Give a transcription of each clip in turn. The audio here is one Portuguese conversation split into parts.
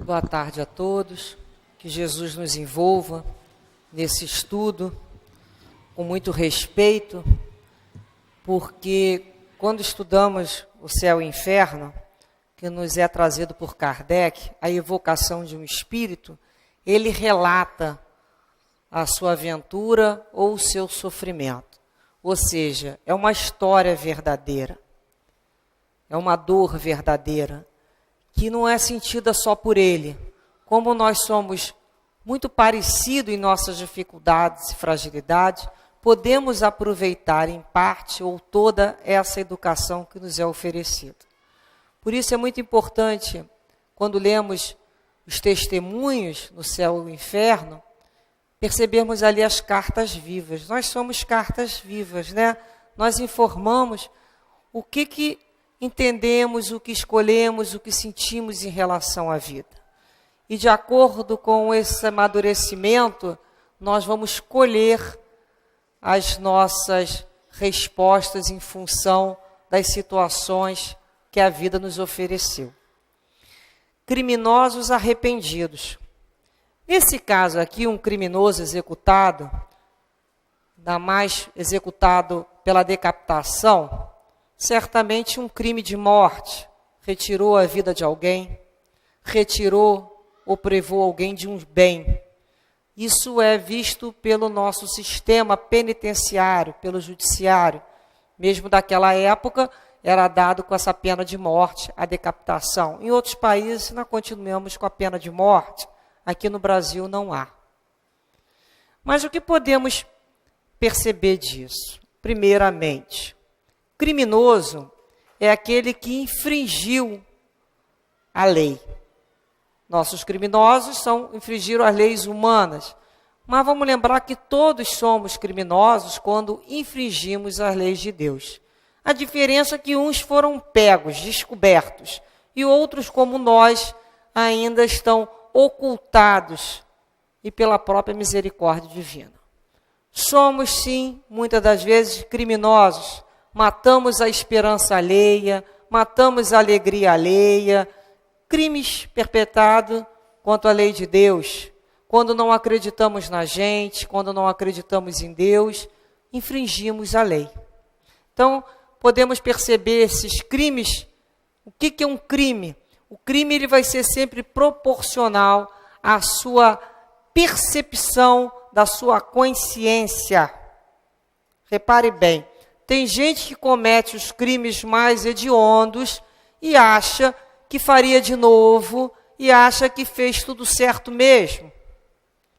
Boa tarde a todos, que Jesus nos envolva nesse estudo com muito respeito, porque quando estudamos o céu e o inferno, que nos é trazido por Kardec, a evocação de um espírito, ele relata a sua aventura ou o seu sofrimento. Ou seja, é uma história verdadeira, é uma dor verdadeira, que não é sentida só por ele. Como nós somos muito parecidos em nossas dificuldades e fragilidades, podemos aproveitar em parte ou toda essa educação que nos é oferecida. Por isso é muito importante, quando lemos os testemunhos no céu e no inferno, percebermos ali as cartas vivas. Nós somos cartas vivas, né? Nós informamos o que entendemos, o que escolhemos, o que sentimos em relação à vida. E de acordo com esse amadurecimento, nós vamos colher as nossas respostas em função das situações que a vida nos ofereceu. Criminosos arrependidos. Nesse caso aqui, um criminoso executado, ainda mais executado pela decapitação, certamente um crime de morte, retirou a vida de alguém, retirou ou privou alguém de um bem. Isso é visto pelo nosso sistema penitenciário, pelo judiciário. Mesmo daquela época, era dado com essa pena de morte, a decapitação. Em outros países, nós continuamos com a pena de morte. Aqui no Brasil não há. Mas o que podemos perceber disso? Primeiramente, criminoso é aquele que infringiu a lei. Nossos criminosos infringiram as leis humanas. Mas vamos lembrar que todos somos criminosos quando infringimos as leis de Deus. A diferença é que uns foram pegos, descobertos, e outros, como nós, ainda estão ocultados e pela própria misericórdia divina. Somos, sim, muitas das vezes, criminosos. Matamos a esperança alheia, matamos a alegria alheia, crimes perpetrados contra a lei de Deus. Quando não acreditamos na gente, quando não acreditamos em Deus, infringimos a lei. Então, podemos perceber esses crimes. O que é um crime? O crime ele vai ser sempre proporcional à sua percepção, da sua consciência. Repare bem, tem gente que comete os crimes mais hediondos e acha que faria de novo e acha que fez tudo certo mesmo.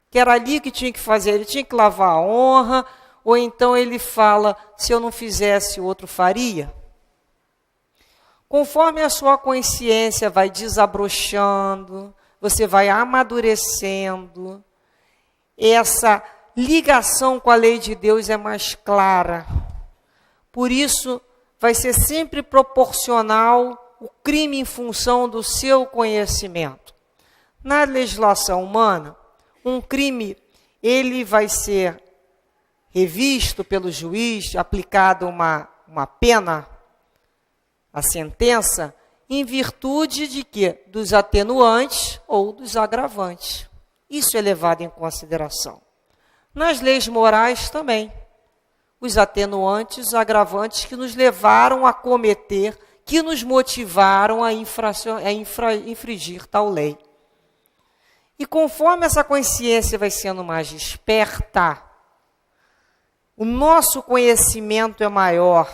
Que era ali que tinha que fazer, ele tinha que lavar a honra, ou então ele fala, se eu não fizesse, o outro faria. Conforme a sua consciência vai desabrochando, você vai amadurecendo, essa ligação com a lei de Deus é mais clara. Por isso, vai ser sempre proporcional o crime em função do seu conhecimento. Na legislação humana, um crime, ele vai ser revisto pelo juiz, aplicado uma pena, a sentença, em virtude de quê? Dos atenuantes ou dos agravantes. Isso é levado em consideração. Nas leis morais também. Os atenuantes, os agravantes que nos levaram a cometer, que nos motivaram a infringir tal lei. E conforme essa consciência vai sendo mais desperta, o nosso conhecimento é maior.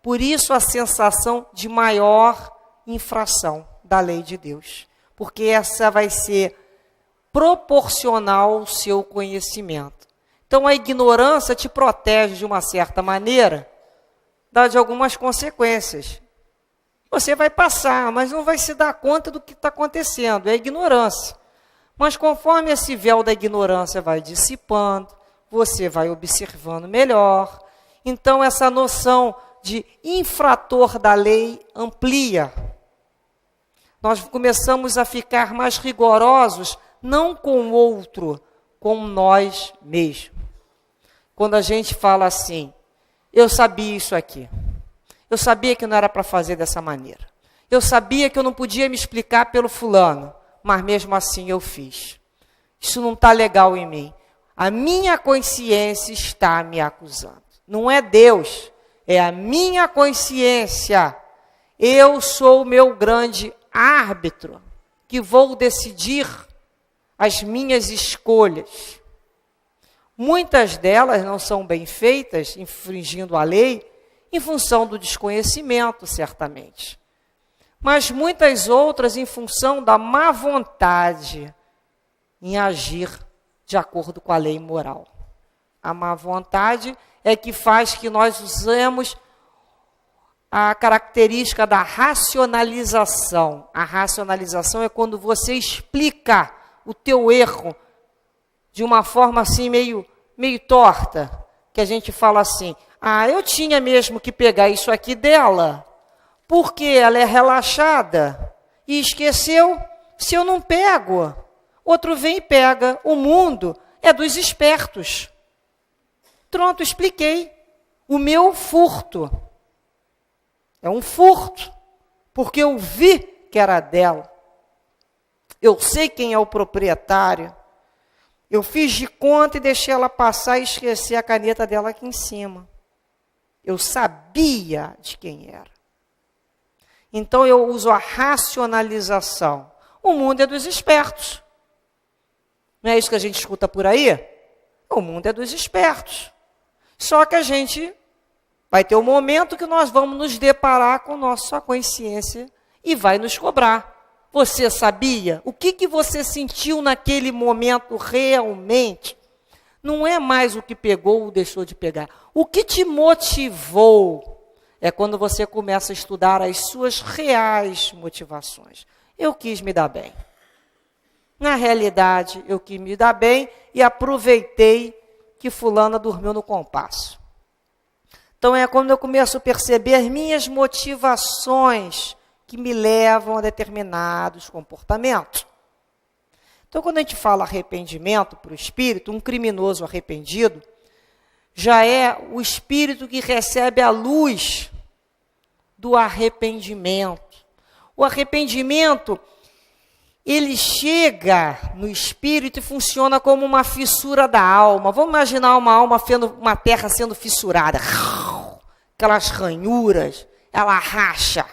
Por isso a sensação de maior infração da lei de Deus. Porque essa vai ser proporcional ao seu conhecimento. Então a ignorância te protege de uma certa maneira de algumas consequências. Você vai passar, mas não vai se dar conta do que está acontecendo. É a ignorância. Mas conforme esse véu da ignorância vai dissipando, você vai observando melhor. Então essa noção de infrator da lei amplia. Nós começamos a ficar mais rigorosos, não com o outro, com nós mesmos. Quando a gente fala assim, eu sabia isso aqui. Eu sabia que não era para fazer dessa maneira. Eu sabia que eu não podia me explicar pelo fulano. mas mesmo assim eu fiz. Isso não está legal em mim. A minha consciência está me acusando. Não é Deus, é a minha consciência. Eu sou o meu grande árbitro, que vou decidir as minhas escolhas. Muitas delas não são bem feitas, infringindo a lei, em função do desconhecimento, certamente. Mas muitas outras em função da má vontade em agir de acordo com a lei moral. A má vontade é que faz que nós usemos a característica da racionalização. A racionalização é quando você explica o teu erro de uma forma assim meio torta, que a gente fala assim, eu tinha mesmo que pegar isso aqui dela, porque ela é relaxada, e esqueceu, se eu não pego, outro vem e pega. O mundo é dos espertos. Pronto, expliquei. O meu furto é um furto, porque eu vi que era dela. Eu sei quem é o proprietário. Eu fiz de conta e deixei ela passar e esqueci a caneta dela aqui em cima. Eu sabia de quem era. Então eu uso a racionalização. O mundo é dos espertos. Não é isso que a gente escuta por aí? O mundo é dos espertos. Só que a gente vai ter um momento que nós vamos nos deparar com nossa consciência e vai nos cobrar. Você sabia? O que você sentiu naquele momento realmente? Não é mais o que pegou ou deixou de pegar. O que te motivou é quando você começa a estudar as suas reais motivações. Eu quis me dar bem. Na realidade, eu quis me dar bem e aproveitei que fulana dormiu no compasso. Então é quando eu começo a perceber as minhas motivações que me levam a determinados comportamentos. Então, quando a gente fala arrependimento para o espírito, um criminoso arrependido, já é o espírito que recebe a luz do arrependimento. O arrependimento, ele chega no espírito e funciona como uma fissura da alma. Vamos imaginar uma terra sendo fissurada. Aquelas ranhuras, ela racha.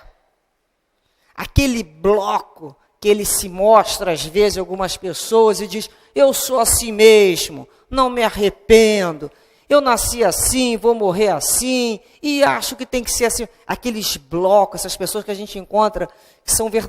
Aquele bloco que ele se mostra, às vezes, a algumas pessoas e diz, eu sou assim mesmo, não me arrependo, eu nasci assim, vou morrer assim, e acho que tem que ser assim. Aqueles blocos, essas pessoas que a gente encontra,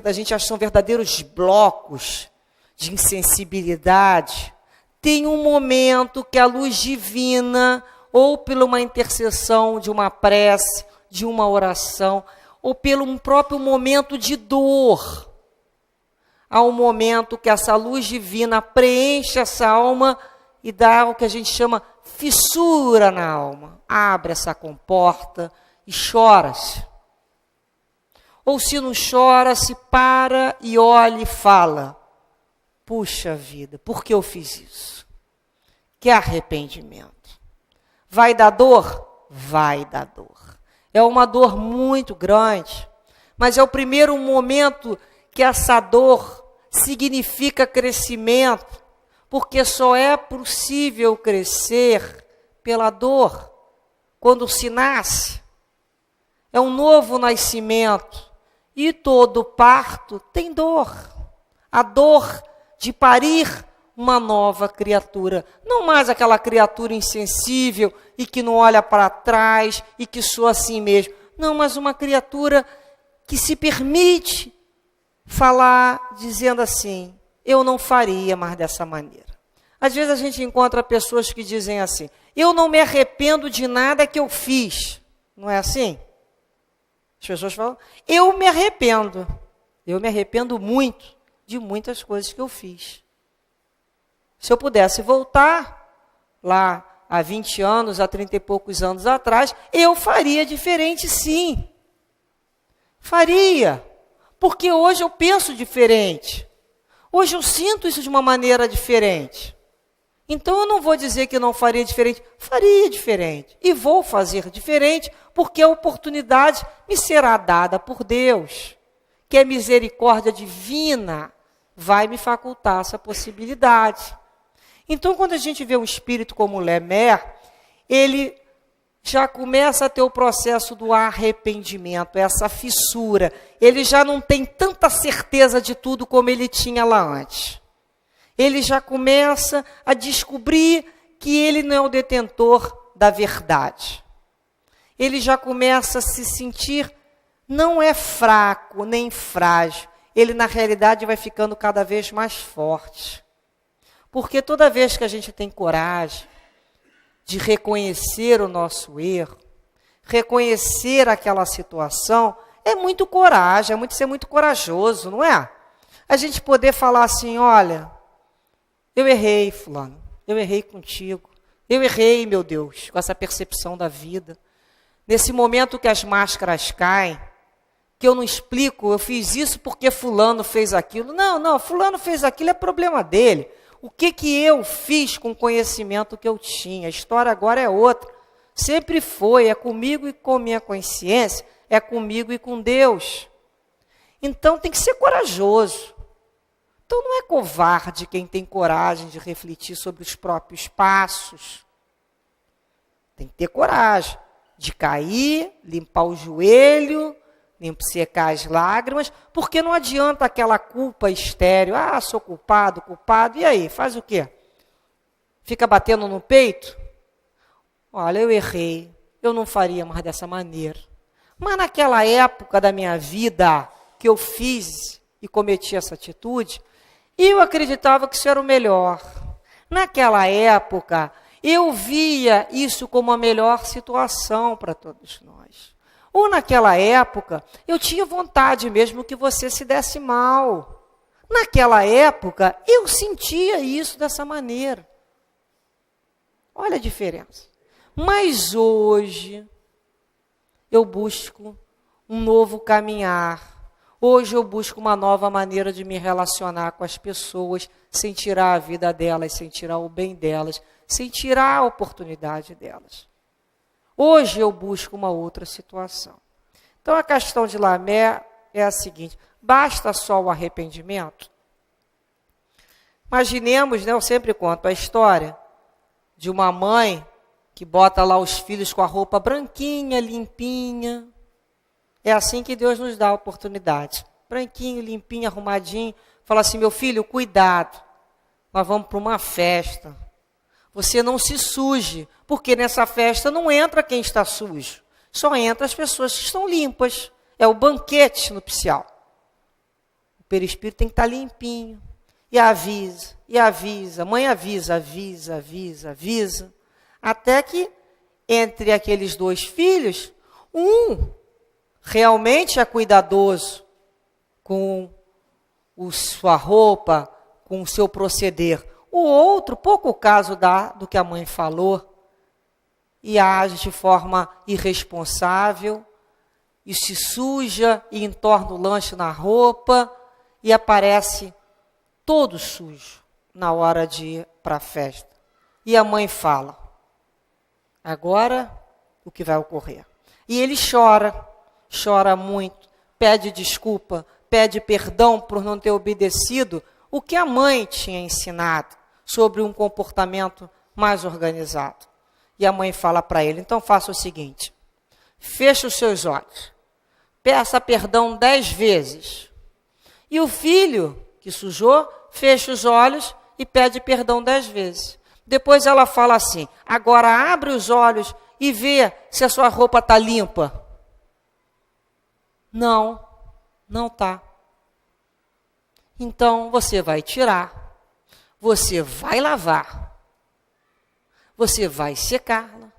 a gente acha que são verdadeiros blocos de insensibilidade. Tem um momento que a luz divina, ou pela uma intercessão de uma prece, de uma oração, ou pelo um próprio momento de dor, há um momento que essa luz divina preenche essa alma e dá o que a gente chama fissura na alma. Abre essa comporta e choras. Ou se não chora, se para e olha e fala, puxa vida, por que eu fiz isso? Que arrependimento. Vai dar dor? Vai dar dor. É uma dor muito grande, mas é o primeiro momento que essa dor significa crescimento, porque só é possível crescer pela dor quando se nasce. É um novo nascimento e todo parto tem dor. A dor de parir uma nova criatura, não mais aquela criatura insensível e que não olha para trás e que soa assim mesmo. Não, mas uma criatura que se permite falar dizendo assim, eu não faria mais dessa maneira. Às vezes a gente encontra pessoas que dizem assim, eu não me arrependo de nada que eu fiz. Não é assim? As pessoas falam, eu me arrependo muito de muitas coisas que eu fiz. Se eu pudesse voltar lá há 20 anos, há 30 e poucos anos atrás, eu faria diferente, sim. Faria. Porque hoje eu penso diferente. Hoje eu sinto isso de uma maneira diferente. Então eu não vou dizer que não faria diferente. Faria diferente. E vou fazer diferente, porque a oportunidade me será dada por Deus. Que é misericórdia divina vai me facultar essa possibilidade. Então, quando a gente vê um espírito como Lemer, ele já começa a ter o processo do arrependimento, essa fissura. Ele já não tem tanta certeza de tudo como ele tinha lá antes. Ele já começa a descobrir que ele não é o detentor da verdade. Ele já começa a se sentir, não é fraco nem frágil. Ele, na realidade, vai ficando cada vez mais forte. Porque toda vez que a gente tem coragem de reconhecer o nosso erro, reconhecer aquela situação, é muito coragem, ser muito corajoso, não é? A gente poder falar assim, olha, eu errei, fulano, eu errei contigo, eu errei, meu Deus, com essa percepção da vida. Nesse momento que as máscaras caem, que eu não explico, eu fiz isso porque fulano fez aquilo. Não, fulano fez aquilo, é problema dele. O que eu fiz com o conhecimento que eu tinha? A história agora é outra. Sempre foi, é comigo e com minha consciência, é comigo e com Deus. Então tem que ser corajoso. Então não é covarde quem tem coragem de refletir sobre os próprios passos. Tem que ter coragem de cair, limpar o joelho, secar as lágrimas, porque não adianta aquela culpa estéril. Ah, sou culpado, e aí? Faz o quê? Fica batendo no peito? Olha, eu errei, eu não faria mais dessa maneira. Mas naquela época da minha vida que eu fiz e cometi essa atitude, eu acreditava que isso era o melhor. Naquela época, eu via isso como a melhor situação para todos nós. Ou naquela época, eu tinha vontade mesmo que você se desse mal. Naquela época, eu sentia isso dessa maneira. Olha a diferença. Mas hoje, eu busco um novo caminhar. Hoje eu busco uma nova maneira de me relacionar com as pessoas, sem tirar a vida delas, sem tirar o bem delas, sem tirar a oportunidade delas. Hoje eu busco uma outra situação. Então a questão de Lamer é a seguinte: basta só o arrependimento? Imaginemos, eu sempre conto a história de uma mãe que bota lá os filhos com a roupa branquinha, limpinha. É assim que Deus nos dá a oportunidade. Branquinho, limpinho, arrumadinho. Fala assim, meu filho, cuidado. Nós vamos para uma festa. Você não se suje, porque nessa festa não entra quem está sujo. Só entra as pessoas que estão limpas. É o banquete nupcial. O perispírito tem que estar limpinho. E avisa. Mãe avisa. Até que, entre aqueles dois filhos, um realmente é cuidadoso com sua roupa, com o seu proceder. O outro, pouco caso dá do que a mãe falou, e age de forma irresponsável, e se suja, e entorna o lanche na roupa, e aparece todo sujo na hora de ir para a festa. E a mãe fala, agora o que vai ocorrer? E ele chora muito, pede desculpa, pede perdão por não ter obedecido o que a mãe tinha ensinado sobre um comportamento mais organizado. E a mãe fala para ele, então faça o seguinte, feche os seus olhos, peça perdão 10 vezes. E o filho que sujou, fecha os olhos e pede perdão 10 vezes. Depois ela fala assim, agora abre os olhos e vê se a sua roupa está limpa. Não está. Então você vai tirar, você vai lavar, você vai secá-la,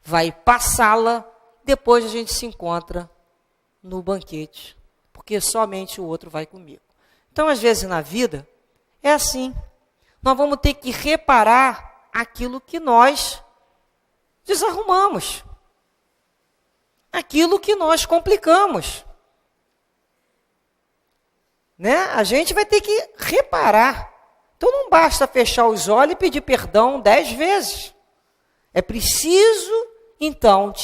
vai passá-la, depois a gente se encontra no banquete, porque somente o outro vai comigo. Então, às vezes na vida, é assim. Nós vamos ter que reparar aquilo que nós desarrumamos, aquilo que nós complicamos. Né? A gente vai ter que reparar. Então não basta fechar os olhos e pedir perdão 10 vezes. É preciso, então,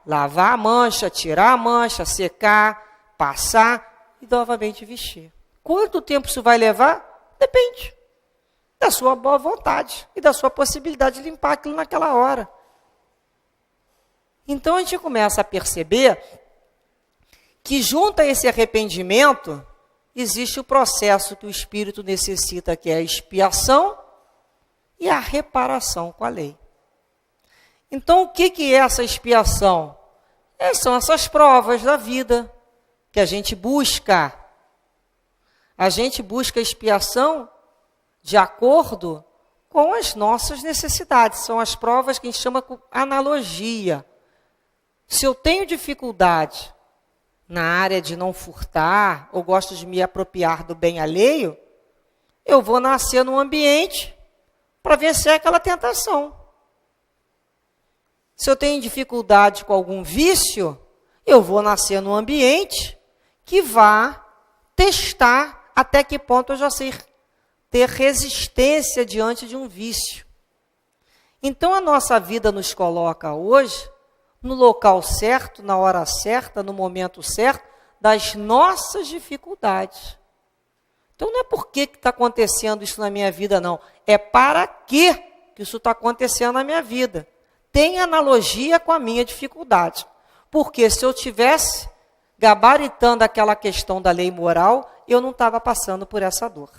lavar a mancha, tirar a mancha, secar, passar e novamente vestir. Quanto tempo isso vai levar? Depende da sua boa vontade e da sua possibilidade de limpar aquilo naquela hora. Então a gente começa a perceber que junto a esse arrependimento, existe o processo que o Espírito necessita, que é a expiação e a reparação com a lei. Então, o que é essa expiação? São essas provas da vida que a gente busca. A gente busca expiação de acordo com as nossas necessidades. São as provas que a gente chama de analogia. Se eu tenho dificuldade na área de não furtar, ou gosto de me apropriar do bem alheio, eu vou nascer num ambiente para vencer aquela tentação. Se eu tenho dificuldade com algum vício, eu vou nascer num ambiente que vá testar até que ponto eu já sei ter resistência diante de um vício. Então a nossa vida nos coloca hoje no local certo, na hora certa, no momento certo, das nossas dificuldades. Então não é por que está acontecendo isso na minha vida, não. É para que isso está acontecendo na minha vida. Tem analogia com a minha dificuldade. Porque se eu tivesse gabaritando aquela questão da lei moral, eu não estava passando por essa dor.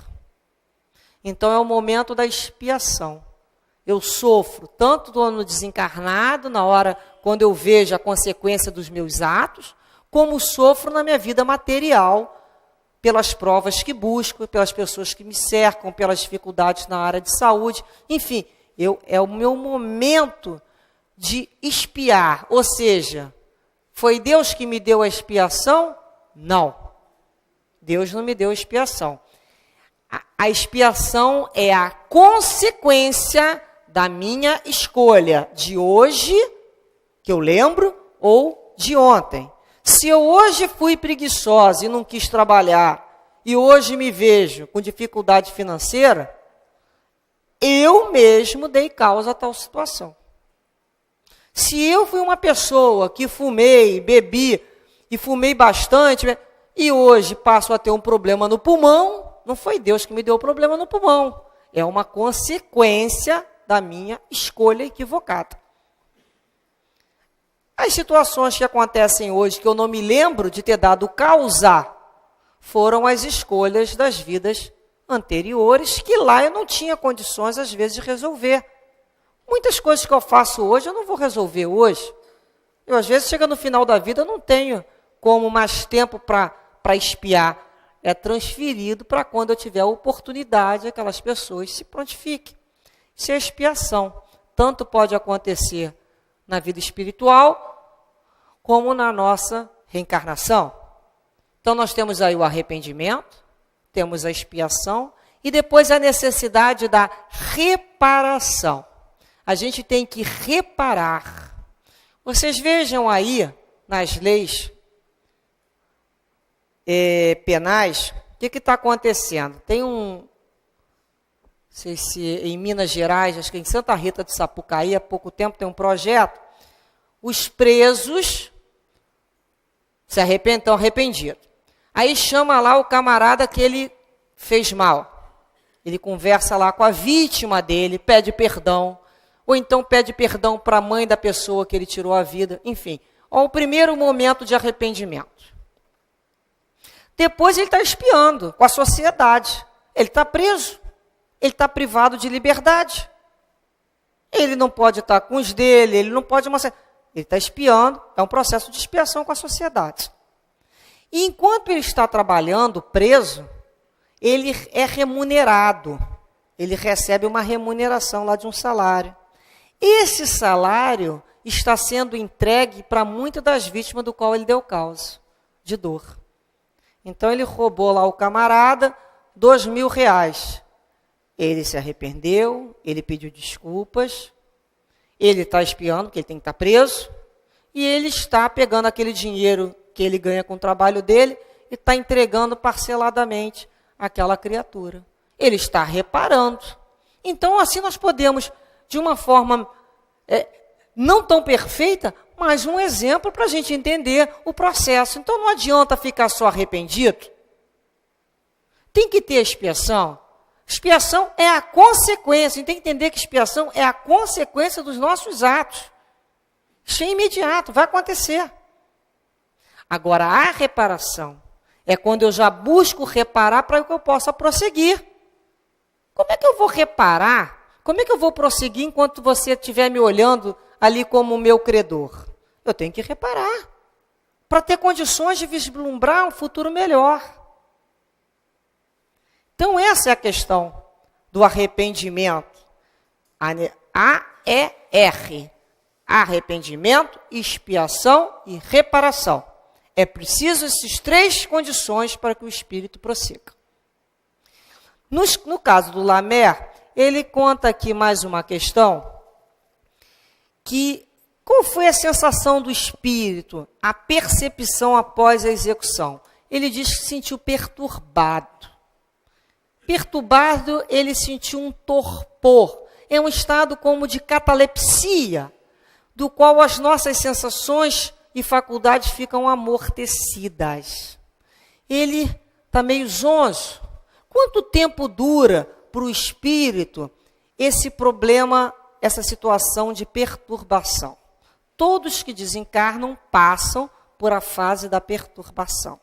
Então é o momento da expiação. Eu sofro tanto do ano desencarnado, na hora quando eu vejo a consequência dos meus atos, como sofro na minha vida material, pelas provas que busco, pelas pessoas que me cercam, pelas dificuldades na área de saúde. Enfim, é o meu momento de expiar. Ou seja, foi Deus que me deu a expiação? Não. Deus não me deu a expiação. A expiação é a consequência da minha escolha de hoje, que eu lembro, ou de ontem. Se eu hoje fui preguiçosa e não quis trabalhar, e hoje me vejo com dificuldade financeira, eu mesmo dei causa a tal situação. Se eu fui uma pessoa que fumei, bebi, e fumei bastante, e hoje passo a ter um problema no pulmão, não foi Deus que me deu o problema no pulmão. É uma consequência da minha escolha equivocada. As situações que acontecem hoje, que eu não me lembro de ter dado causa, foram as escolhas das vidas anteriores, que lá eu não tinha condições, às vezes, de resolver. Muitas coisas que eu faço hoje, eu não vou resolver hoje. Eu, às vezes, chega no final da vida, eu não tenho como mais tempo para expiar. É transferido para quando eu tiver a oportunidade, aquelas pessoas se prontifiquem. Isso é expiação. Tanto pode acontecer na vida espiritual, como na nossa reencarnação. Então, nós temos aí o arrependimento, temos a expiação, e depois a necessidade da reparação. A gente tem que reparar. Vocês vejam aí, nas leis penais, o que está acontecendo? Tem não sei se em Minas Gerais, acho que em Santa Rita de Sapucaí, há pouco tempo tem um projeto, os presos estão arrependidos. Aí chama lá o camarada que ele fez mal. Ele conversa lá com a vítima dele, pede perdão, ou então pede perdão para a mãe da pessoa que ele tirou a vida, enfim. O primeiro momento de arrependimento. Depois ele está expiando com a sociedade. Ele está preso. Ele está privado de liberdade. Ele não pode estar com os dele, ele não pode... Ele está expiando, é um processo de expiação com a sociedade. E enquanto ele está trabalhando, preso, ele é remunerado. Ele recebe uma remuneração lá de um salário. Esse salário está sendo entregue para muitas das vítimas do qual ele deu causa de dor. Então ele roubou lá o camarada R$2.000. Ele se arrependeu, ele pediu desculpas, ele está expiando, porque ele tem que estar preso, e ele está pegando aquele dinheiro que ele ganha com o trabalho dele e está entregando parceladamente àquela criatura. Ele está reparando. Então, assim nós podemos, de uma forma não tão perfeita, mas um exemplo para a gente entender o processo. Então, não adianta ficar só arrependido. tem que ter expiação. Expiação é a consequência. A gente tem que entender que expiação é a consequência dos nossos atos. Isso é imediato, vai acontecer. Agora, a reparação é quando eu já busco reparar para que eu possa prosseguir. Como é que eu vou reparar? Como é que eu vou prosseguir enquanto você estiver me olhando ali como meu credor? Eu tenho que reparar para ter condições de vislumbrar um futuro melhor. Então, essa é a questão do arrependimento. A-E-R. Arrependimento, expiação e reparação. É preciso essas três condições para que o espírito prossiga. No caso do Lamer, ele conta aqui mais uma questão, que qual foi a sensação do espírito, a percepção após a execução? Ele diz que se sentiu perturbado. Perturbado, ele sentiu um torpor. É um estado como de catalepsia, do qual as nossas sensações e faculdades ficam amortecidas. Ele está meio zonzo. Quanto tempo dura para o espírito esse problema, essa situação de perturbação? Todos que desencarnam passam por a fase da perturbação.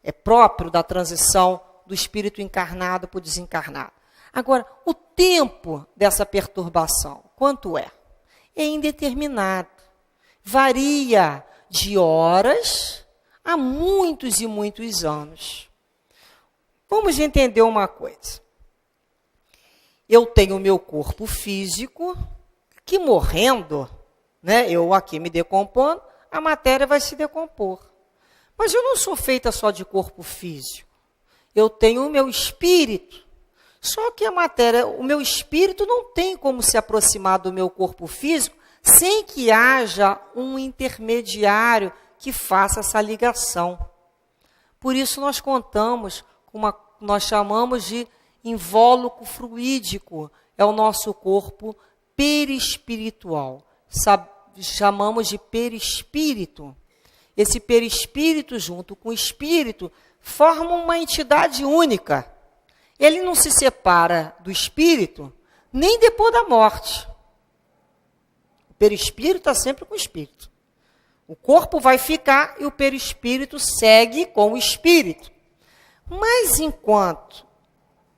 É próprio da transição do espírito encarnado para o desencarnado. Agora, o tempo dessa perturbação, quanto é? É indeterminado. Varia de horas a muitos e muitos anos. Vamos entender uma coisa. Eu tenho o meu corpo físico, que morrendo, né, eu aqui me decompondo, a matéria vai se decompor. Mas eu não sou feita só de corpo físico. Eu tenho o meu espírito. Só que a matéria, o meu espírito não tem como se aproximar do meu corpo físico sem que haja um intermediário que faça essa ligação. Por isso nós contamos com nós chamamos de invólucro fluídico, é o nosso corpo perispiritual. Chamamos de perispírito. Esse perispírito junto com o espírito formam uma entidade única. Ele não se separa do espírito nem depois da morte. O perispírito está sempre com o espírito. O corpo vai ficar e o perispírito segue com o espírito. Mas enquanto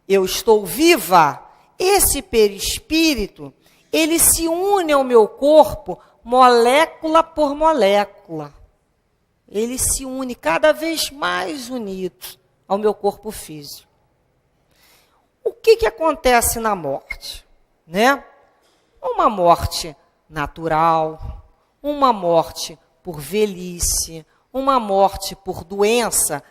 eu estou viva, esse perispírito, ele se une ao meu corpo molécula por molécula. Ele se une cada vez mais unido ao meu corpo físico. O que acontece na morte? Né? Uma morte natural, uma morte por velhice, uma morte por doença.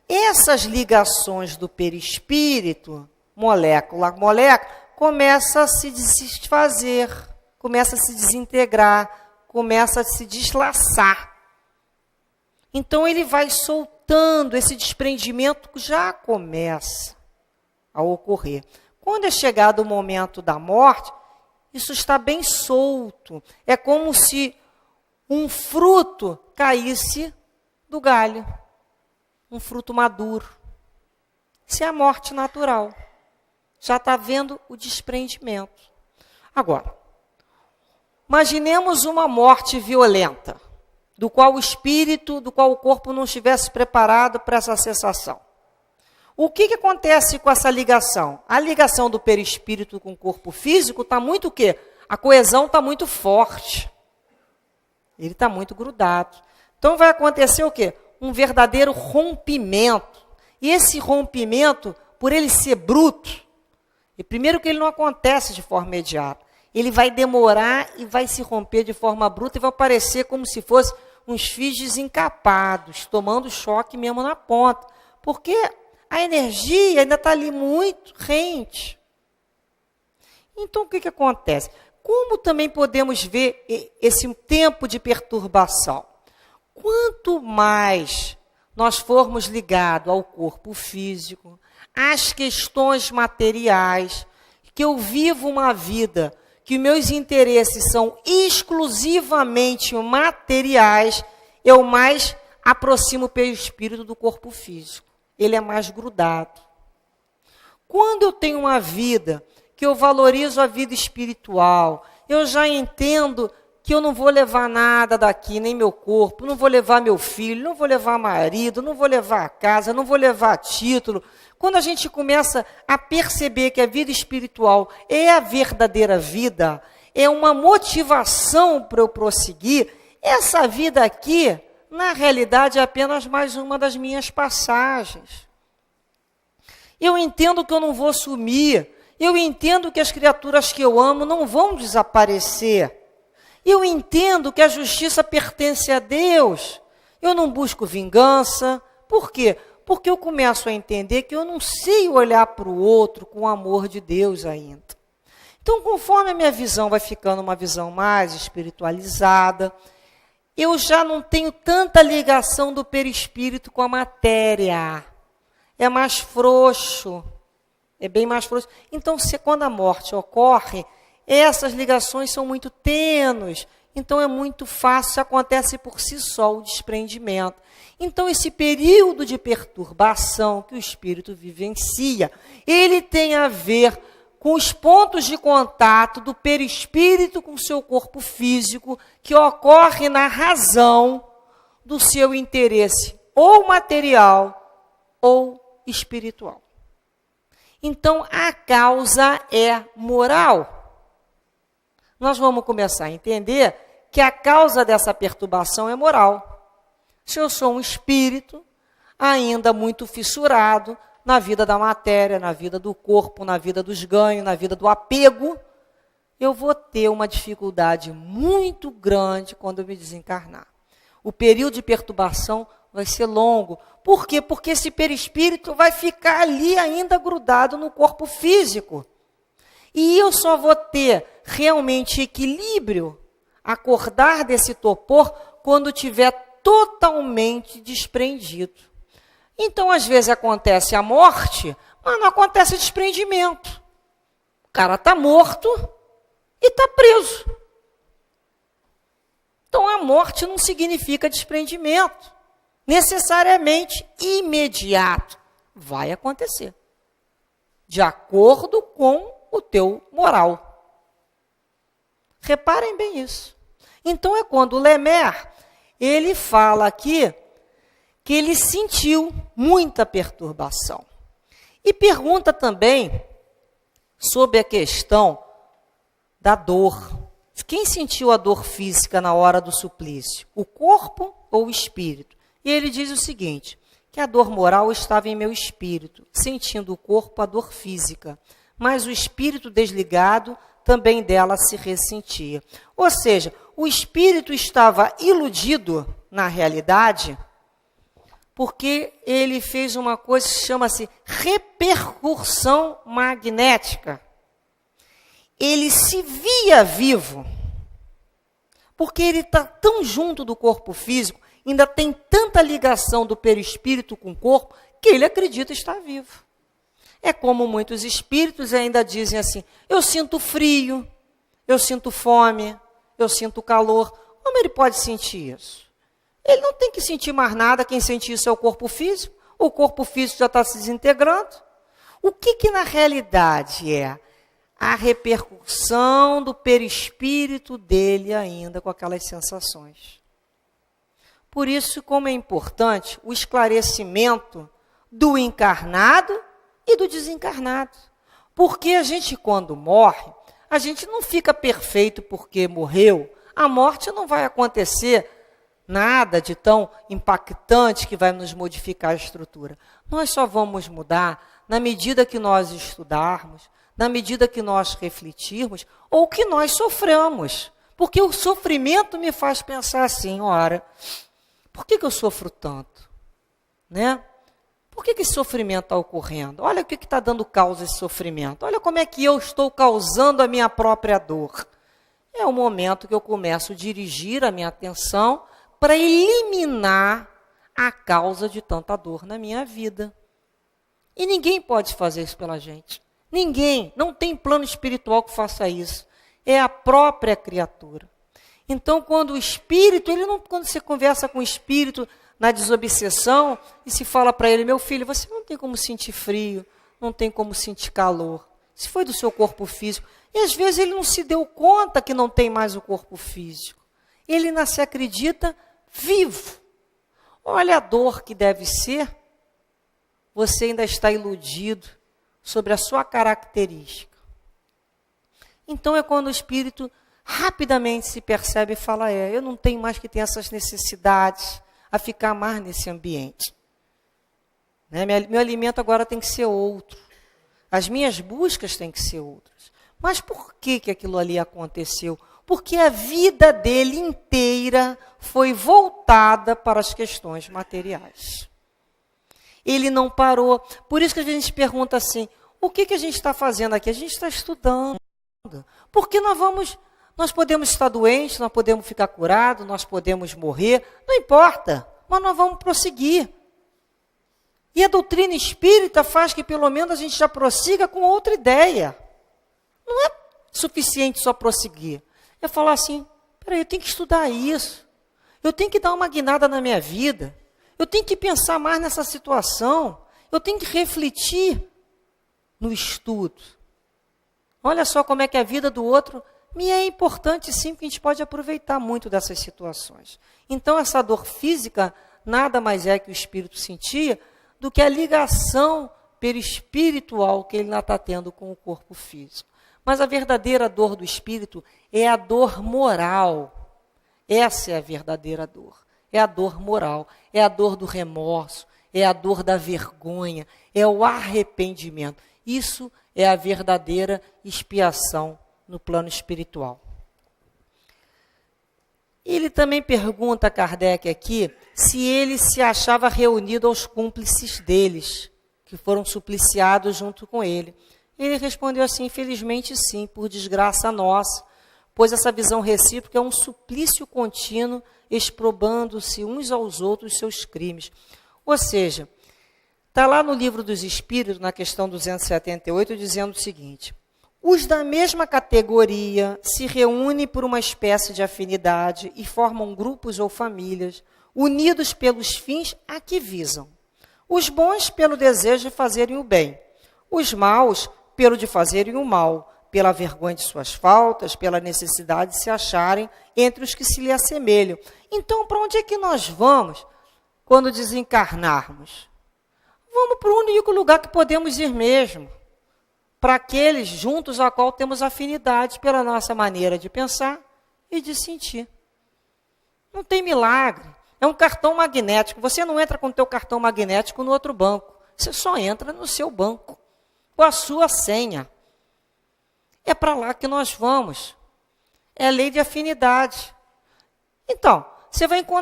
Essas ligações do perispírito, molécula a molécula, começam a se desfazer, começam a se desintegrar, começam a se deslaçar. Então ele vai soltando, esse desprendimento já começa a ocorrer. Quando é chegado o momento da morte, isso está bem solto. É como se um fruto caísse do galho. Um fruto maduro. Isso é a morte natural. Já está vendo o desprendimento. Agora, imaginemos uma morte violenta, do qual o espírito, do qual o corpo não estivesse preparado para essa cessação. O que acontece com essa ligação? A ligação do perispírito com o corpo físico está muito o quê? A coesão está muito forte. Ele está muito grudado. Então vai acontecer o quê? Um verdadeiro rompimento. E esse rompimento, por ele ser bruto, e primeiro que ele não acontece de forma imediata, ele vai demorar e vai se romper de forma bruta e vai parecer como se fosse uns fios desencapados, tomando choque mesmo na ponta. Porque a energia ainda está ali muito rente. Então, o que acontece? Como também podemos ver esse tempo de perturbação? Quanto mais nós formos ligados ao corpo físico, às questões materiais, que eu vivo uma vida, que meus interesses são exclusivamente materiais, eu mais aproximo o perispírito do corpo físico. Ele é mais grudado. Quando eu tenho uma vida que eu valorizo a vida espiritual, eu já entendo que eu não vou levar nada daqui, nem meu corpo, não vou levar meu filho, não vou levar marido, não vou levar a casa, não vou levar título. Quando a gente começa a perceber que a vida espiritual é a verdadeira vida, é uma motivação para eu prosseguir, essa vida aqui, na realidade, é apenas mais uma das minhas passagens. Eu entendo que eu não vou sumir, eu entendo que as criaturas que eu amo não vão desaparecer. Eu entendo que a justiça pertence a Deus. Eu não busco vingança. Por quê? Porque eu começo a entender que eu não sei olhar para o outro com o amor de Deus ainda. Então, conforme a minha visão vai ficando uma visão mais espiritualizada, eu já não tenho tanta ligação do perispírito com a matéria. É mais frouxo. É bem mais frouxo. Então, quando a morte ocorre, essas ligações são muito tênues. Então, é muito fácil, acontece por si só o desprendimento. Então, esse período de perturbação que o espírito vivencia, ele tem a ver com os pontos de contato do perispírito com o seu corpo físico, que ocorre na razão do seu interesse, ou material, ou espiritual. Então, a causa é moral. Nós vamos começar a entender que a causa dessa perturbação é moral. Se eu sou um espírito ainda muito fissurado na vida da matéria, na vida do corpo, na vida dos ganhos, na vida do apego, eu vou ter uma dificuldade muito grande quando eu me desencarnar. O período de perturbação vai ser longo. Por quê? Porque esse perispírito vai ficar ali ainda grudado no corpo físico. E eu só vou ter realmente equilíbrio, acordar desse torpor, quando tiver totalmente desprendido. Então, às vezes acontece a morte, mas não acontece desprendimento. O cara está morto e está preso. Então, a morte não significa desprendimento. Necessariamente imediato. Vai acontecer. De acordo com o teu moral. Reparem bem isso. Então, é quando o Lemer, ele fala aqui que ele sentiu muita perturbação. E pergunta também sobre a questão da dor. Quem sentiu a dor física na hora do suplício? O corpo ou o espírito? E ele diz o seguinte, que a dor moral estava em meu espírito, sentindo o corpo a dor física, mas o espírito desligado também dela se ressentia. Ou seja, o espírito estava iludido na realidade, porque ele fez uma coisa que chama-se repercussão magnética. Ele se via vivo, porque ele está tão junto do corpo físico, ainda tem tanta ligação do perispírito com o corpo, que ele acredita estar vivo. É como muitos espíritos ainda dizem assim, eu sinto frio, eu sinto fome, eu sinto calor. Como ele pode sentir isso? Ele não tem que sentir mais nada, quem sente isso é o corpo físico, o corpo físico já está se desintegrando. O que na realidade é? A repercussão do perispírito dele ainda com aquelas sensações. Por isso, como é importante o esclarecimento do encarnado e do desencarnado. Porque a gente, quando morre, a gente não fica perfeito porque morreu. A morte não vai acontecer nada de tão impactante que vai nos modificar a estrutura. Nós só vamos mudar na medida que nós estudarmos, na medida que nós refletirmos, ou que nós soframos. Porque o sofrimento me faz pensar assim, ora, por que eu sofro tanto? Né? Por que esse sofrimento está ocorrendo? Olha o que está dando causa a esse sofrimento. Olha como é que eu estou causando a minha própria dor. É o momento que eu começo a dirigir a minha atenção para eliminar a causa de tanta dor na minha vida. E ninguém pode fazer isso pela gente. Ninguém. Não tem plano espiritual que faça isso. É a própria criatura. Então, quando o espírito, quando você conversa com o espírito na desobsessão e se fala para ele, meu filho, você não tem como sentir frio, não tem como sentir calor. Se foi do seu corpo físico. E às vezes ele não se deu conta que não tem mais o corpo físico. Ele ainda se acredita vivo. Olha a dor que deve ser. Você ainda está iludido sobre a sua característica. Então é quando o espírito rapidamente se percebe e fala, eu não tenho mais que ter essas necessidades a ficar mais nesse ambiente. Né? Meu alimento agora tem que ser outro. As minhas buscas têm que ser outras. Mas por que aquilo ali aconteceu? Porque a vida dele inteira foi voltada para as questões materiais. Ele não parou. Por isso que a gente pergunta assim, o que a gente está fazendo aqui? A gente está estudando. Porque nós podemos estar doentes, nós podemos ficar curados, nós podemos morrer, não importa, mas nós vamos prosseguir. E a doutrina espírita faz que pelo menos a gente já prossiga com outra ideia. Não é suficiente só prosseguir. É falar assim, peraí, eu tenho que estudar isso. Eu tenho que dar uma guinada na minha vida. Eu tenho que pensar mais nessa situação. Eu tenho que refletir no estudo. Olha só como é que a vida do outro me é importante sim, porque a gente pode aproveitar muito dessas situações. Então essa dor física nada mais é que o espírito sentia do que a ligação perispiritual que ele ainda está tendo com o corpo físico. Mas a verdadeira dor do espírito é a dor moral. Essa é a verdadeira dor. É a dor moral, é a dor do remorso, é a dor da vergonha, é o arrependimento. Isso é a verdadeira expiação no plano espiritual. Ele também pergunta a Kardec aqui se ele se achava reunido aos cúmplices deles, que foram supliciados junto com ele. Ele respondeu assim, infelizmente sim, por desgraça nossa, pois essa visão recíproca é um suplício contínuo, exprobando-se uns aos outros seus crimes. Ou seja, está lá no Livro dos Espíritos, na questão 278, dizendo o seguinte, os da mesma categoria se reúnem por uma espécie de afinidade e formam grupos ou famílias, unidos pelos fins a que visam. Os bons pelo desejo de fazerem o bem, os maus pelo de fazerem o mal, pela vergonha de suas faltas, pela necessidade de se acharem entre os que se lhe assemelham. Então, para onde é que nós vamos quando desencarnarmos? Vamos para o único lugar que podemos ir mesmo, para aqueles juntos a qual temos afinidade pela nossa maneira de pensar e de sentir. Não tem milagre. É um cartão magnético. Você não entra com o teu cartão magnético no outro banco. Você só entra no seu banco, com a sua senha. É para lá que nós vamos. É a lei de afinidade. Então,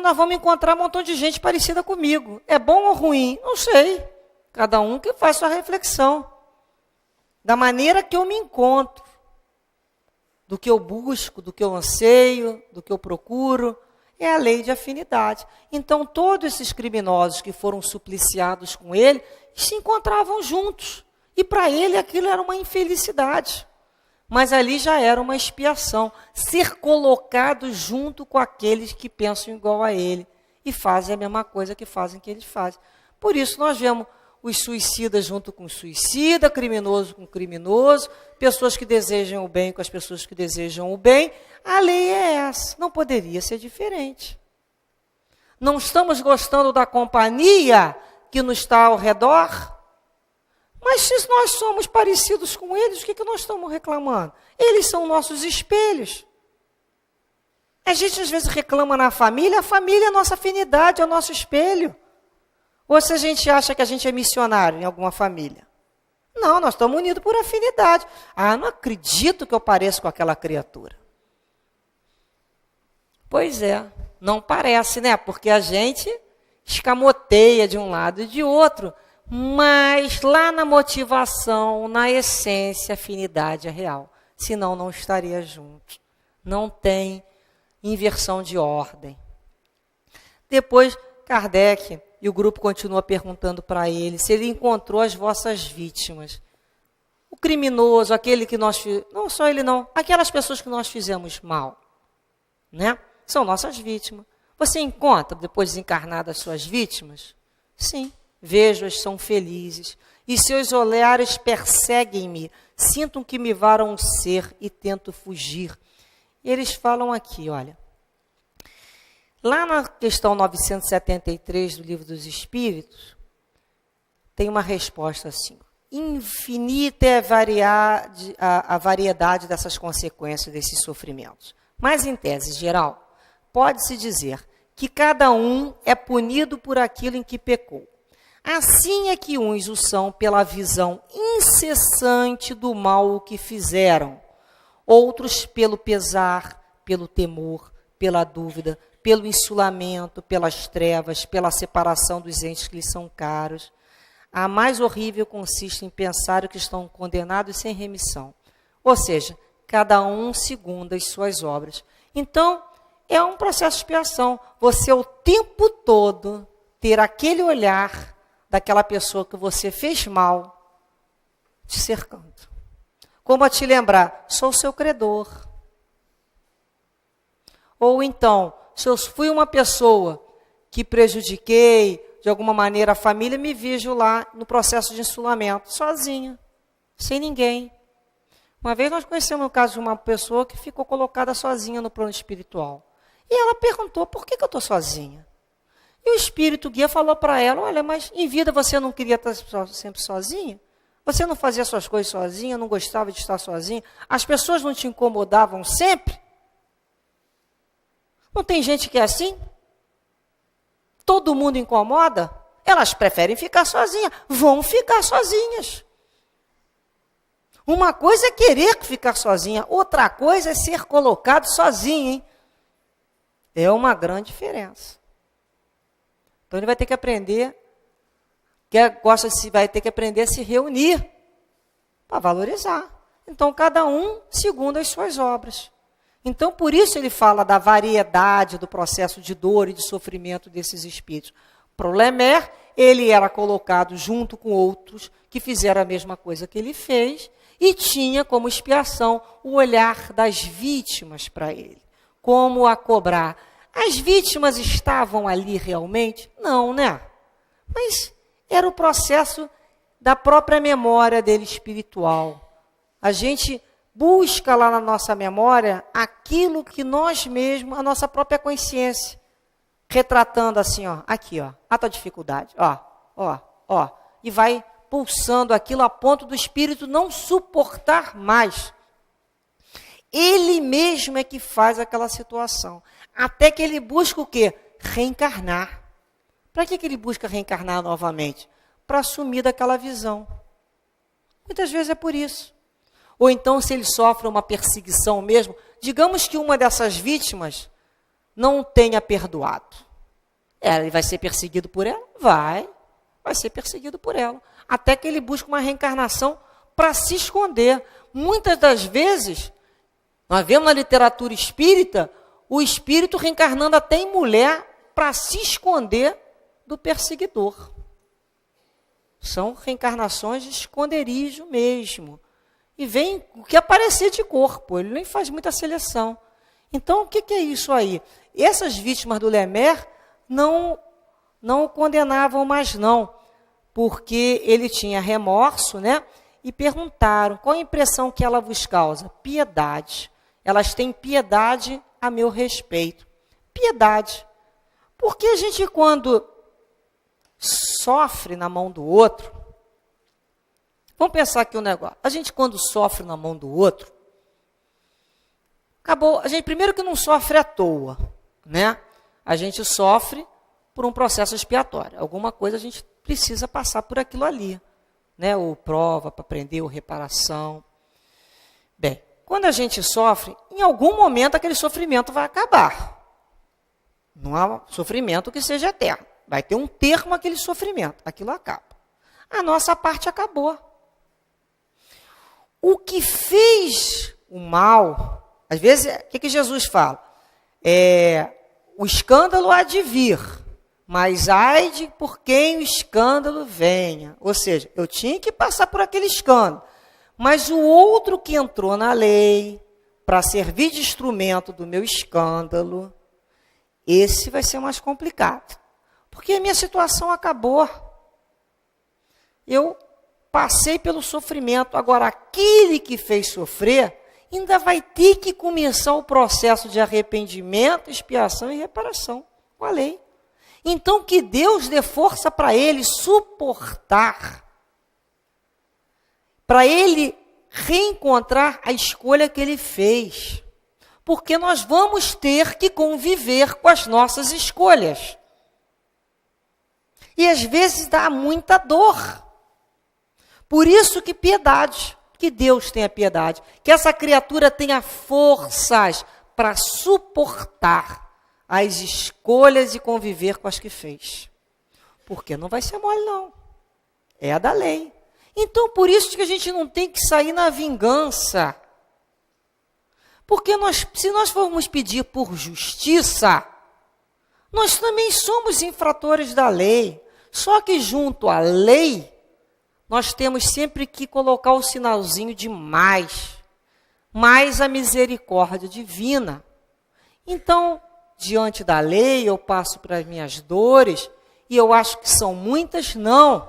nós vamos encontrar um montão de gente parecida comigo. É bom ou ruim? Não sei. Cada um que faz sua reflexão. Da maneira que eu me encontro. Do que eu busco, do que eu anseio, do que eu procuro. É a lei de afinidade. Então, todos esses criminosos que foram supliciados com ele, se encontravam juntos. E para ele aquilo era uma infelicidade. Mas ali já era uma expiação. Ser colocado junto com aqueles que pensam igual a ele. E fazem a mesma coisa que fazem que eles fazem. Por isso nós vemos os suicidas junto com o suicida, criminoso com criminoso, pessoas que desejam o bem com as pessoas que desejam o bem. A lei é essa, não poderia ser diferente. Não estamos gostando da companhia que nos está ao redor? Mas se nós somos parecidos com eles, o que nós estamos reclamando? Eles são nossos espelhos. A gente às vezes reclama na família, a família é a nossa afinidade, é o nosso espelho. Ou se a gente acha que a gente é missionário em alguma família. Não, nós estamos unidos por afinidade. Ah, não acredito que eu pareço com aquela criatura. Pois é, não parece, né? Porque a gente escamoteia de um lado e de outro. Mas lá na motivação, na essência, a afinidade é real. Senão não estaria junto. Não tem inversão de ordem. Depois, Kardec e o grupo continua perguntando para ele se ele encontrou as vossas vítimas. O criminoso, aquele que nós... Não só ele não, aquelas pessoas que nós fizemos mal. Né? São nossas vítimas. Você encontra, depois de desencarnadas, as suas vítimas? Sim. Vejo-as, são felizes. e seus olhares perseguem-me, sinto que me varam o ser e tento fugir. E eles falam aqui, olha, lá na questão 973 do Livro dos Espíritos, tem uma resposta assim: infinita é a variedade dessas consequências, desses sofrimentos. Mas, em tese geral, pode-se dizer que cada um é punido por aquilo em que pecou. Assim é que uns o são pela visão incessante do mal que fizeram, outros pelo pesar, pelo temor, pela dúvida, pelo insulamento, pelas trevas, pela separação dos entes que lhes são caros. A mais horrível consiste em pensar que estão condenados sem remissão. Ou seja, cada um segundo as suas obras. Então, é um processo de expiação. Você o tempo todo ter aquele olhar daquela pessoa que você fez mal te cercando. Como a te lembrar, sou seu credor. Ou então, se eu fui uma pessoa que prejudiquei, de alguma maneira, a família, me vejo lá no processo de insulamento, sozinha, sem ninguém. Uma vez nós conhecemos o caso de uma pessoa que ficou colocada sozinha no plano espiritual. E ela perguntou, por que eu estou sozinha? E o espírito guia falou para ela, olha, mas em vida você não queria estar sempre sozinha? Você não fazia suas coisas sozinha, não gostava de estar sozinha? As pessoas não te incomodavam sempre? Não tem gente que é assim? Todo mundo incomoda? Elas preferem ficar sozinhas. Vão ficar sozinhas. Uma coisa é querer ficar sozinha, outra coisa é ser colocado sozinho, hein? É uma grande diferença. Então ele vai ter que aprender, vai ter que aprender a se reunir para valorizar. Então cada um segundo as suas obras. Então por isso ele fala da variedade do processo de dor e de sofrimento desses espíritos. Para o Lemer, ele era colocado junto com outros que fizeram a mesma coisa que ele fez e tinha como expiação o olhar das vítimas para ele. Como a cobrar. As vítimas estavam ali realmente? Não, né? Mas era o processo da própria memória dele espiritual. A gente busca lá na nossa memória aquilo que nós mesmos, a nossa própria consciência, retratando assim, ó, aqui, ó, a tua dificuldade, ó, e vai pulsando aquilo a ponto do espírito não suportar mais. Ele mesmo é que faz aquela situação. Até que ele busca o quê? Reencarnar. Para que ele busca reencarnar novamente? Para assumir daquela visão. Muitas vezes é por isso. Ou então, se ele sofre uma perseguição mesmo, digamos que uma dessas vítimas não tenha perdoado. Ele vai ser perseguido por ela? Vai ser perseguido por ela. Até que ele busca uma reencarnação para se esconder. Muitas das vezes, nós vemos na literatura espírita, o espírito reencarnando até em mulher para se esconder do perseguidor. São reencarnações de esconderijo mesmo. E vem o que aparecer de corpo, ele nem faz muita seleção. Então, o que é isso aí? Essas vítimas do Lemer não o condenavam mais não, porque ele tinha remorso, né? E perguntaram, qual a impressão que ela vos causa? Piedade. Elas têm piedade a meu respeito. Piedade. Porque a gente, quando sofre na mão do outro, vamos pensar aqui um negócio. A gente, quando sofre na mão do outro, acabou. A gente, primeiro que não sofre à toa, né? A gente sofre por um processo expiatório. Alguma coisa a gente precisa passar por aquilo ali, né? Ou prova para aprender, ou reparação. Bem, quando a gente sofre, em algum momento aquele sofrimento vai acabar. Não há sofrimento que seja eterno. Vai ter um termo aquele sofrimento. Aquilo acaba. A nossa parte acabou. O que fez o mal, às vezes, o que Jesus fala? O escândalo há de vir, mas ai de por quem o escândalo venha. Ou seja, eu tinha que passar por aquele escândalo. Mas o outro que entrou na lei para servir de instrumento do meu escândalo, esse vai ser mais complicado. Porque a minha situação acabou. Eu passei pelo sofrimento. Agora, aquele que fez sofrer, ainda vai ter que começar o processo de arrependimento, expiação e reparação com a lei. Então, que Deus dê força para ele suportar, para ele reencontrar a escolha que ele fez. Porque nós vamos ter que conviver com as nossas escolhas. E às vezes dá muita dor. Por isso que piedade, que Deus tenha piedade, que essa criatura tenha forças para suportar as escolhas e conviver com as que fez. Porque não vai ser mole, não. É a da lei. Então, por isso que a gente não tem que sair na vingança. Porque se nós formos pedir por justiça, nós também somos infratores da lei. Só que junto à lei, nós temos sempre que colocar o sinalzinho de mais a misericórdia divina. Então, diante da lei, eu passo para as minhas dores, e eu acho que são muitas, não.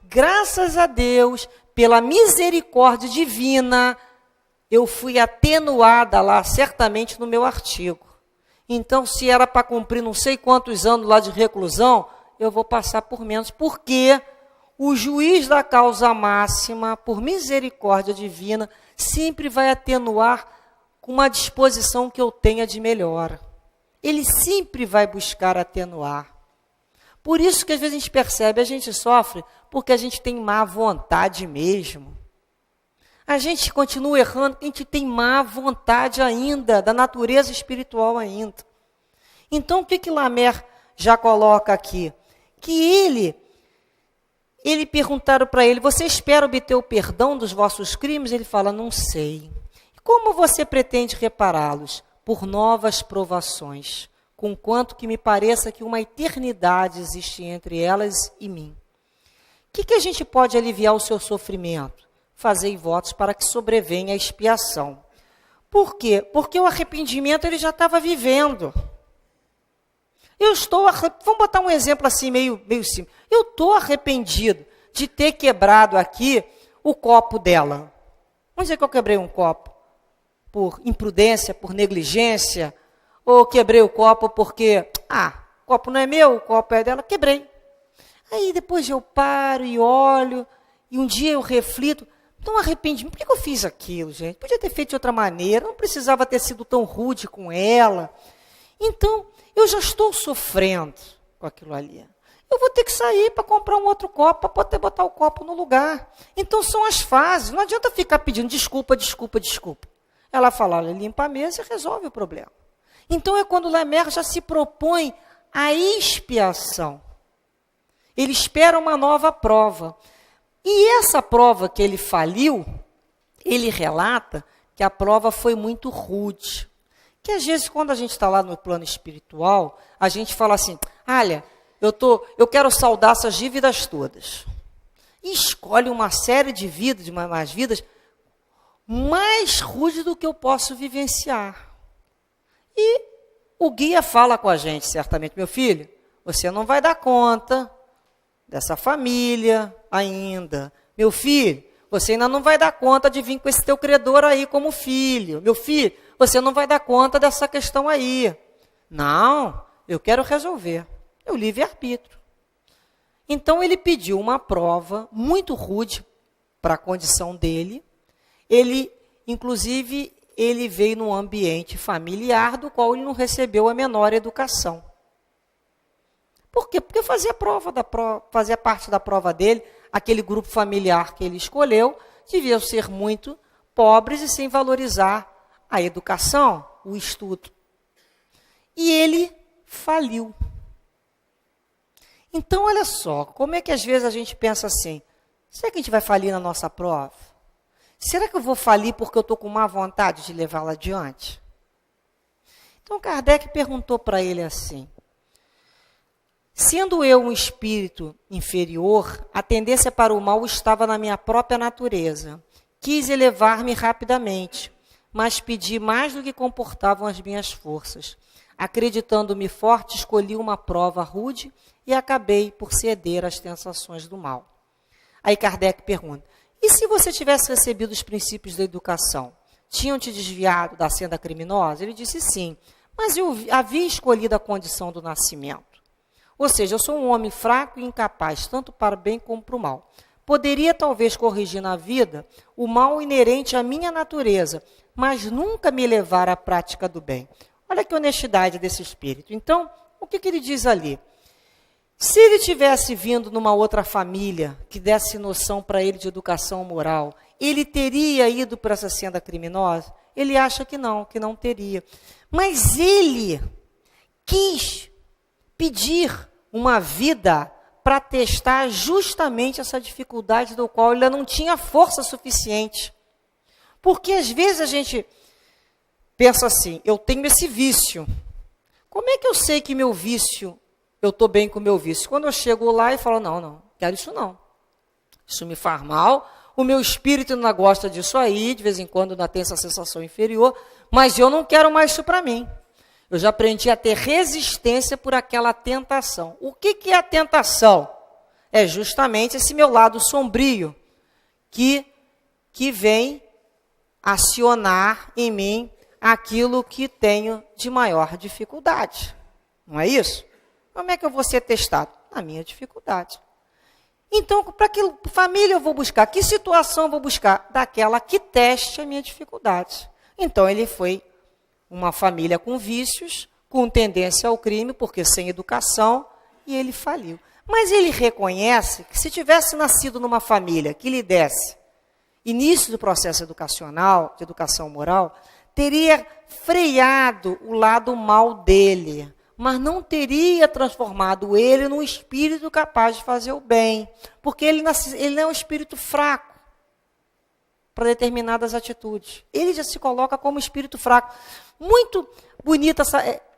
Graças a Deus, pela misericórdia divina, eu fui atenuada lá, certamente no meu artigo. Então, se era para cumprir não sei quantos anos lá de reclusão, eu vou passar por menos, porque o juiz da causa máxima, por misericórdia divina, sempre vai atenuar com uma disposição que eu tenha de melhora. Ele sempre vai buscar atenuar. Por isso que às vezes a gente percebe, a gente sofre porque a gente tem má vontade mesmo. A gente continua errando porque a gente tem má vontade ainda, da natureza espiritual ainda. Então, o que Lamer já coloca aqui? Que ele perguntaram para ele, você espera obter o perdão dos vossos crimes? Ele fala, não sei. Como você pretende repará-los? Por novas provações, conquanto que me pareça que uma eternidade existe entre elas e mim. O que a gente pode aliviar o seu sofrimento? Fazei votos para que sobrevenha a expiação. Por quê? Porque o arrependimento ele já estava vivendo. Vamos botar um exemplo assim, meio simples. Eu estou arrependido de ter quebrado aqui o copo dela. Vamos dizer que eu quebrei um copo por imprudência, por negligência, ou quebrei o copo porque, o copo não é meu, o copo é dela, quebrei. Aí depois eu paro e olho, e um dia eu reflito, não arrependi, por que eu fiz aquilo, gente? Podia ter feito de outra maneira, não precisava ter sido tão rude com ela. Então, eu já estou sofrendo com aquilo ali. Eu vou ter que sair para comprar um outro copo, para poder botar o copo no lugar. Então, são as fases. Não adianta ficar pedindo desculpa. Ela fala, olha, limpa a mesa e resolve o problema. Então, é quando o Lamer já se propõe a expiação. Ele espera uma nova prova. E essa prova que ele faliu, ele relata que a prova foi muito rude. Que às vezes, quando a gente está lá no plano espiritual, a gente fala assim, olha, eu quero saldar essas dívidas todas. E escolhe uma série de vidas, de mais vidas, mais rudes do que eu posso vivenciar. E o guia fala com a gente, certamente, meu filho, você não vai dar conta dessa família ainda. Meu filho, você ainda não vai dar conta de vir com esse teu credor aí como filho. Meu filho, você não vai dar conta dessa questão aí. Não, eu quero resolver. É o livre-arbítrio. Então, ele pediu uma prova muito rude para a condição dele. Inclusive, ele veio num ambiente familiar do qual ele não recebeu a menor educação. Por quê? Porque fazia parte da prova dele, aquele grupo familiar que ele escolheu, devia ser muito pobres e sem valorizar a educação, o estudo. E ele faliu. Então, olha só, como é que às vezes a gente pensa assim, será que a gente vai falir na nossa prova? Será que eu vou falir porque eu estou com má vontade de levá-la adiante? Então, Kardec perguntou para ele assim, sendo eu um espírito inferior, a tendência para o mal estava na minha própria natureza. Quis elevar-me rapidamente, mas pedi mais do que comportavam as minhas forças. Acreditando-me forte, escolhi uma prova rude e acabei por ceder às tentações do mal. Aí Kardec pergunta, e se você tivesse recebido os princípios da educação? Tinham te desviado da senda criminosa? Ele disse sim, mas eu havia escolhido a condição do nascimento. Ou seja, eu sou um homem fraco e incapaz, tanto para o bem como para o mal. Poderia talvez corrigir na vida o mal inerente à minha natureza, mas nunca me levar à prática do bem. Olha que honestidade desse espírito. Então, o que ele diz ali? Se ele tivesse vindo numa outra família que desse noção para ele de educação moral, ele teria ido para essa senda criminosa? Ele acha que não teria. Mas ele quis pedir uma vida para testar justamente essa dificuldade do qual ele não tinha força suficiente. Porque às vezes a gente pensa assim, eu tenho esse vício. Como é que eu sei que meu vício, eu estou bem com o meu vício? Quando eu chego lá e falo, não, quero isso não. Isso me faz mal, o meu espírito não gosta disso aí, de vez em quando ainda tem essa sensação inferior, mas eu não quero mais isso para mim. Eu já aprendi a ter resistência por aquela tentação. O que é a tentação? É justamente esse meu lado sombrio que vem acionar em mim aquilo que tenho de maior dificuldade. Não é isso? Como é que eu vou ser testado? Na minha dificuldade. Então, para que família eu vou buscar? Que situação eu vou buscar? Daquela que teste a minha dificuldade. Então, ele foi uma família com vícios, com tendência ao crime, porque sem educação, e ele faliu. Mas ele reconhece que se tivesse nascido numa família que lhe desse início do processo educacional, de educação moral, teria freado o lado mal dele, mas não teria transformado ele num espírito capaz de fazer o bem, porque ele é um espírito fraco para determinadas atitudes. Ele já se coloca como espírito fraco. Muito bonita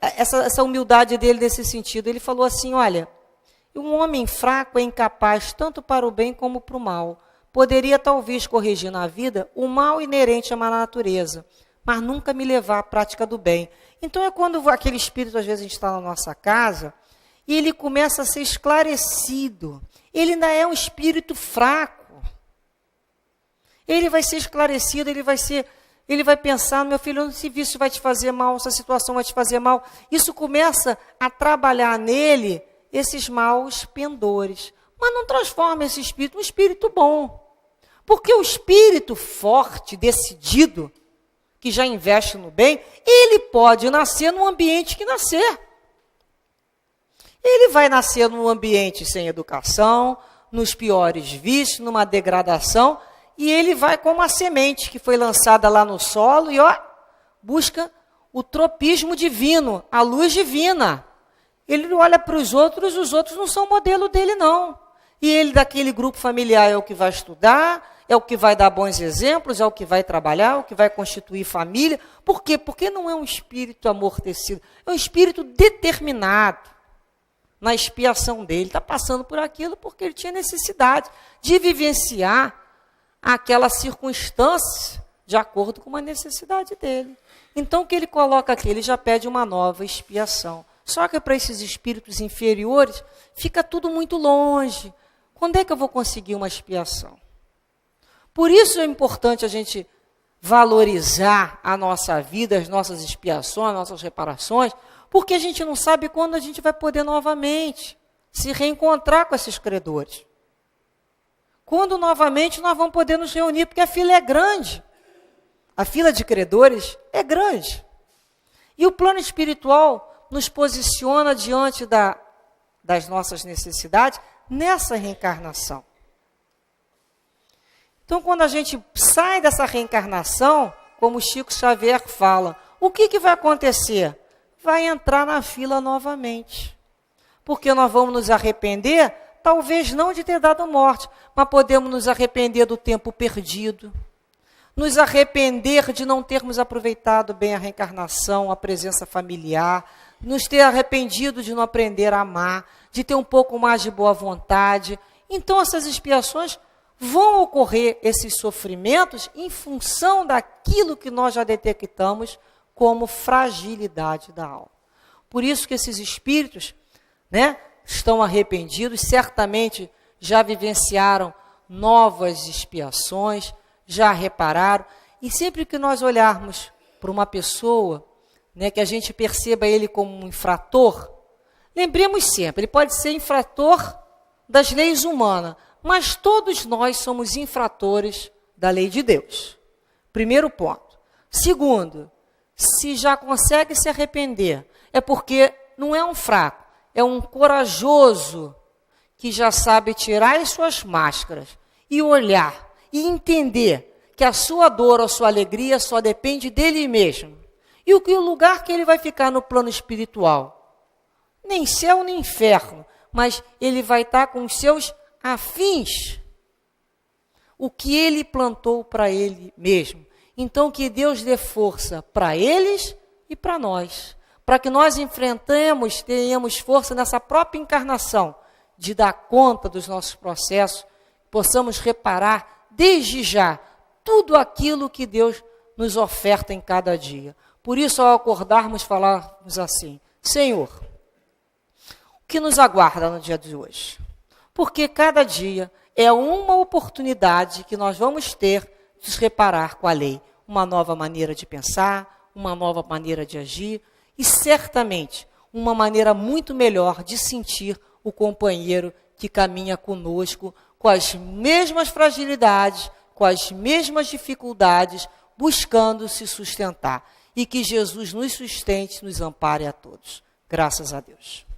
essa humildade dele nesse sentido. Ele falou assim, olha, um homem fraco é incapaz tanto para o bem como para o mal. Poderia talvez corrigir na vida o mal inerente à má natureza, mas nunca me levar à prática do bem. Então é quando aquele espírito, às vezes a gente está na nossa casa, e ele começa a ser esclarecido. Ele ainda é um espírito fraco. Ele vai ser esclarecido, ele vai pensar, meu filho, esse vício vai te fazer mal, essa situação vai te fazer mal. Isso começa a trabalhar nele esses maus pendores. Mas não transforma esse espírito em um espírito bom. Porque o espírito forte, decidido, que já investe no bem, ele pode nascer no ambiente que nascer. Ele vai nascer num ambiente sem educação, nos piores vícios, numa degradação, e ele vai como a semente que foi lançada lá no solo e busca o tropismo divino, a luz divina. Ele olha para os outros não são modelo dele não. E ele daquele grupo familiar é o que vai estudar, é o que vai dar bons exemplos, é o que vai trabalhar, é o que vai constituir família. Por quê? Porque não é um espírito amortecido, é um espírito determinado na expiação dele. Está passando por aquilo porque ele tinha necessidade de vivenciar aquela circunstância de acordo com uma necessidade dele. Então, o que ele coloca aqui? Ele já pede uma nova expiação. Só que para esses espíritos inferiores, fica tudo muito longe. Quando é que eu vou conseguir uma expiação? Por isso é importante a gente valorizar a nossa vida, as nossas expiações, as nossas reparações, porque a gente não sabe quando a gente vai poder novamente se reencontrar com esses credores. Quando novamente nós vamos poder nos reunir, porque a fila é grande. A fila de credores é grande. E o plano espiritual nos posiciona diante das nossas necessidades nessa reencarnação. Então, quando a gente sai dessa reencarnação, como Chico Xavier fala, o que vai acontecer? Vai entrar na fila novamente. Porque nós vamos nos arrepender, talvez não de ter dado morte, mas podemos nos arrepender do tempo perdido, nos arrepender de não termos aproveitado bem a reencarnação, a presença familiar, nos ter arrependido de não aprender a amar, de ter um pouco mais de boa vontade. Então, essas expiações vão ocorrer, esses sofrimentos, em função daquilo que nós já detectamos como fragilidade da alma. Por isso que esses espíritos, estão arrependidos, certamente já vivenciaram novas expiações, já repararam? E sempre que nós olharmos para uma pessoa, né, que a gente perceba ele como um infrator, lembremos sempre, ele pode ser infrator das leis humanas, mas todos nós somos infratores da lei de Deus. Primeiro ponto. Segundo, se já consegue se arrepender, é porque não é um fraco, é um corajoso que já sabe tirar as suas máscaras e olhar e entender que a sua dor ou a sua alegria só depende dele mesmo. E o lugar que ele vai ficar no plano espiritual? Nem céu nem inferno, mas ele vai estar com os seus afins. O que ele plantou para ele mesmo. Então que Deus dê força para eles e para nós. Para que nós enfrentemos, tenhamos força nessa própria encarnação, de dar conta dos nossos processos, possamos reparar desde já tudo aquilo que Deus nos oferta em cada dia. Por isso, ao acordarmos, falarmos assim: Senhor, o que nos aguarda no dia de hoje? Porque cada dia é uma oportunidade que nós vamos ter de nos reparar com a lei. Uma nova maneira de pensar, uma nova maneira de agir e, certamente, uma maneira muito melhor de sentir o companheiro que caminha conosco com as mesmas fragilidades, com as mesmas dificuldades, buscando se sustentar. E que Jesus nos sustente, nos ampare a todos. Graças a Deus.